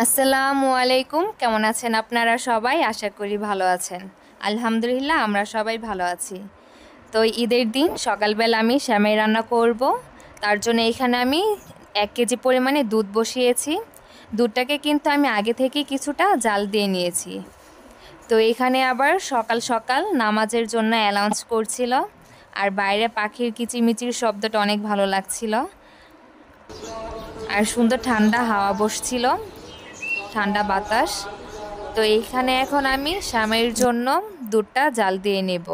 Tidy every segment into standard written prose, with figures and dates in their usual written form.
আসসালামু আলাইকুম। কেমন আছেন আপনারা সবাই? আশা করি ভালো আছেন। আলহামদুলিল্লাহ আমরা সবাই ভালো আছি। তো ঈদের দিন সকালবেলা আমি সেমাই রান্না করব। তার জন্য এখানে আমি 1 কেজি পরিমাণে দুধ বসিয়েছি। দুধটাকে কিন্তু আমি আগে থেকে কিছুটা জাল দিয়ে নিয়েছি। তো এখানে আবার সকাল সকাল নামাজের জন্য অ্যালাউন্স করছিল, আর বাইরে পাখির কিচিমিচির শব্দটা অনেক ভালো লাগছিল, আর সুন্দর ঠান্ডা হাওয়া বসছিল, ঠান্ডা বাতাস। তো এইখানে এখন আমি সেমাইয়ের জন্য দুধটা জাল দিয়ে নেব।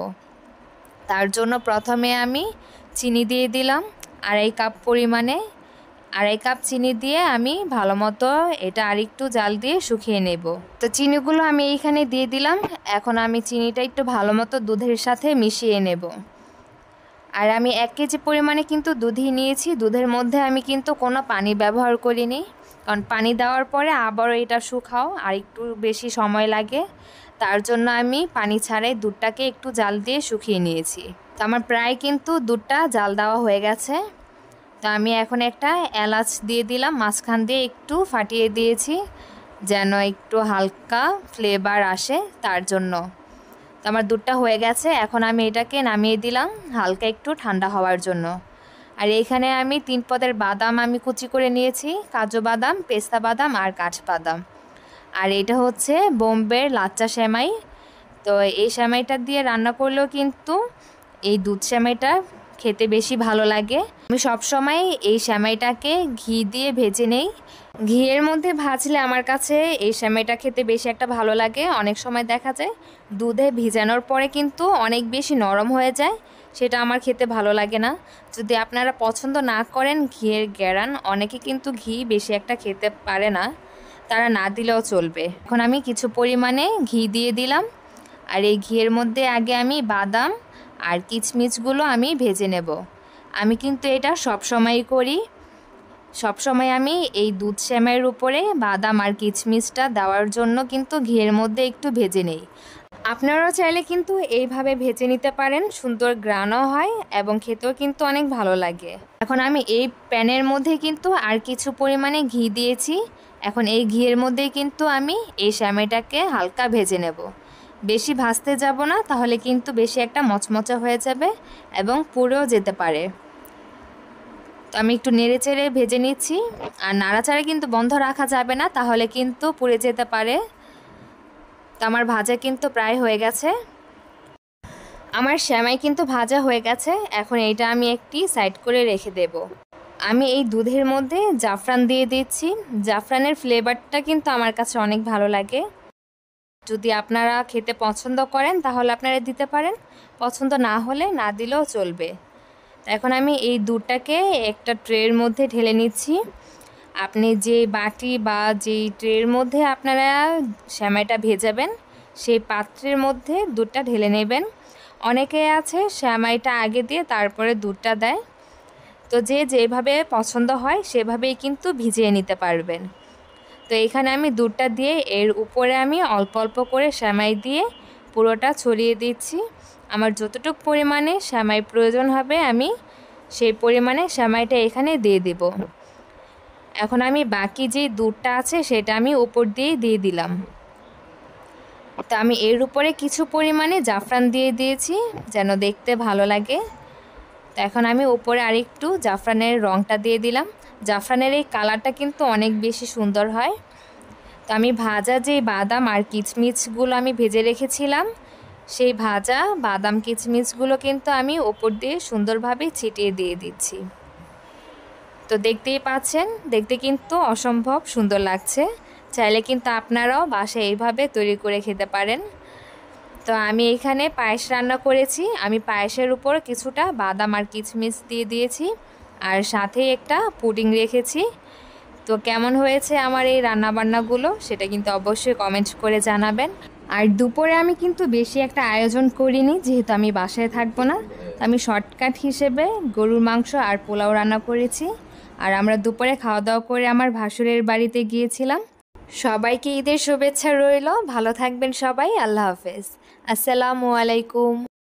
তার জন্য প্রথমে আমি চিনি দিয়ে দিলাম 2.5 কাপ পরিমাণে। 2.5 কাপ চিনি দিয়ে আমি ভালো মতো এটা আরেকটু জাল দিয়ে শুকিয়ে নেব। তো চিনিগুলো আমি এইখানে দিয়ে দিলাম। এখন আমি চিনিটা একটু ভালো মতো দুধের সাথে মিশিয়ে নেব। আর আমি 1 কেজি পরিমাণে কিন্তু দুধই নিয়েছি। দুধের মধ্যে আমি কিন্তু কোনো পানি ব্যবহার করিনি, কারণ পানি দেওয়ার পরে আবারও এটা শুকাও আর একটু বেশি সময় লাগে। তার জন্য আমি পানি ছাড়াই দুধটাকে একটু জাল দিয়ে শুকিয়ে নিয়েছি। তো আমার প্রায় কিন্তু দুধটা জাল দেওয়া হয়ে গেছে। তো আমি এখন একটা এলাচ দিয়ে দিলাম, মাঝখান দিয়ে একটু ফাটিয়ে দিয়েছি যেন একটু হালকা ফ্লেভার আসে, তার জন্য। তো আমার দুধটা হয়ে গেছে। এখন আমি এটাকে নামিয়ে দিলাম হালকা একটু ঠান্ডা হওয়ার জন্য। আর এইখানে আমি 3 পদের বাদাম আমি কুচি করে নিয়েছি, কাজু বাদাম, পেস্তা বাদাম আর কাঠবাদাম। আর এটা হচ্ছে বোম্বের লাচ্চা সেমাই। তো এই সেমাইটা দিয়ে রান্না করলেও কিন্তু এই দুধ সেমাইটা খেতে বেশি ভালো লাগে। আমি সবসময় এই সেমাইটাকে ঘি দিয়ে ভেজে নেই। ঘিয়ের মধ্যে ভাজলে আমার কাছে এই সেমাইটা খেতে বেশি একটা ভালো লাগে। অনেক সময় দেখা যায় দুধে ভিজানোর পরে কিন্তু অনেক বেশি নরম হয়ে যায়, সেটা আমার খেতে ভালো লাগে না। যদি আপনারা পছন্দ না করেন ঘিয়ের গ্যারান, অনেকে কিন্তু ঘি বেশি একটা খেতে পারে না, তারা না দিলেও চলবে। এখন আমি কিছু পরিমাণে ঘি দিয়ে দিলাম। আর এই ঘিয়ের মধ্যে আগে আমি বাদাম আর কিচমিচগুলো আমি ভেজে নেব। আমি কিন্তু এটা সবসময়ই করি। সবসময় আমি এই দুধ সেমাইয়ের উপরে বাদাম আর কিচমিচটা দেওয়ার জন্য কিন্তু ঘিয়ের মধ্যে একটু ভেজে নেই। আপনারাও চাইলে কিন্তু এইভাবে ভেজে নিতে পারেন, সুন্দর গ্রানও হয় এবং খেতেও কিন্তু অনেক ভালো লাগে। এখন আমি এই প্যানের মধ্যে কিন্তু আর কিছু পরিমাণে ঘি দিয়েছি। এখন এই ঘিয়ের মধ্যেই কিন্তু আমি এই সেমাইটাকে হালকা ভেজে নেব। বেশি ভাজতে যাব না, তাহলে কিন্তু বেশি একটা মচমচা হয়ে যাবে এবং পুড়েও যেতে পারে। তো আমি একটু নেড়েচেড়ে ভেজে নিচ্ছি। আর নাড়াচাড়া কিন্তু বন্ধ রাখা যাবে না, তাহলে কিন্তু পুড়ে যেতে পারে। তো আমার ভাজা কিন্তু প্রায় হয়ে গেছে। আমার সেমাই কিন্তু ভাজা হয়ে গেছে। এখন এইটা আমি একটি সাইড করে রেখে দেব। আমি এই দুধের মধ্যে জাফরান দিয়ে দিচ্ছি। জাফরানের ফ্লেভারটা কিন্তু আমার কাছে অনেক ভালো লাগে। যদি আপনারা খেতে পছন্দ করেন তাহলে আপনারা দিতে পারেন, পছন্দ না হলে না দিলেও চলবে। এখন আমি এই দুধটাকে একটা ট্রের মধ্যে ঢেলে নিচ্ছি। আপনি যে বাটি বা যেই ট্রের মধ্যে আপনারা সেমাইটা ভেজাবেন সেই পাত্রের মধ্যে দুধটা ঢেলে নেবেন। অনেকে আছে সেমাইটা আগে দিয়ে তারপরে দুধটা দেয়। তো যে যেভাবে পছন্দ হয় সেভাবেই কিন্তু ভিজিয়ে নিতে পারবেন। তো এখানে আমি দুধটা দিয়ে এর উপরে আমি অল্প অল্প করে সেমাই দিয়ে পুরোটা ছড়িয়ে দিচ্ছি। আমার যতটুকু পরিমাণে সেমাই প্রয়োজন হবে আমি সেই পরিমাণে সেমাইটা এখানে দিয়ে দেব। এখন আমি বাকি যে দুধটা আছে সেটা আমি উপর দিয়ে দিলাম। তো আমি এর উপরে কিছু পরিমাণে জাফরান দিয়ে দিয়েছি যেন দেখতে ভালো লাগে। তো এখন আমি উপরে আরেকটু জাফরানের রঙটা দিয়ে দিলাম। জাফরানের এই কালারটা কিন্তু অনেক বেশি সুন্দর হয়। তো আমি ভাজা যে বাদাম আর কিচমিচগুলো আমি ভেজে রেখেছিলাম, সেই ভাজা বাদাম কিচমিচগুলো কিন্তু আমি উপর দিয়ে সুন্দরভাবে ছিটিয়ে দিয়ে দিচ্ছি। তো দেখতেই পাচ্ছেন, দেখতে কিন্তু অসম্ভব সুন্দর লাগছে। চাইলে কিন্তু আপনারাও বাসায় এইভাবে তৈরি করে খেতে পারেন। তো আমি এখানে পায়েস রান্না করেছি। আমি পায়েসের উপর কিছুটা বাদাম আর কিচমিচ দিয়ে দিয়েছি, আর সাথে একটা পুডিং রেখেছি। তো কেমন হয়েছে আমার এই রান্নাবান্নাগুলো সেটা কিন্তু অবশ্যই কমেন্ট করে জানাবেন। আর দুপুরে আমি কিন্তু বেশি একটা আয়োজন করিনি, যেহেতু আমি বাসায় থাকবো না। আমি শর্টকাট হিসেবে গরুর মাংস আর পোলাও রান্না করেছি। আর আমরা দুপুরে খাওয়া দাওয়া করে আমার ভাসুরের বাড়িতে গিয়েছিলাম। সবাইকে ঈদের শুভেচ্ছা রইল। ভালো থাকবেন সবাই। আল্লাহ হাফেজ। আসসালামু আলাইকুম।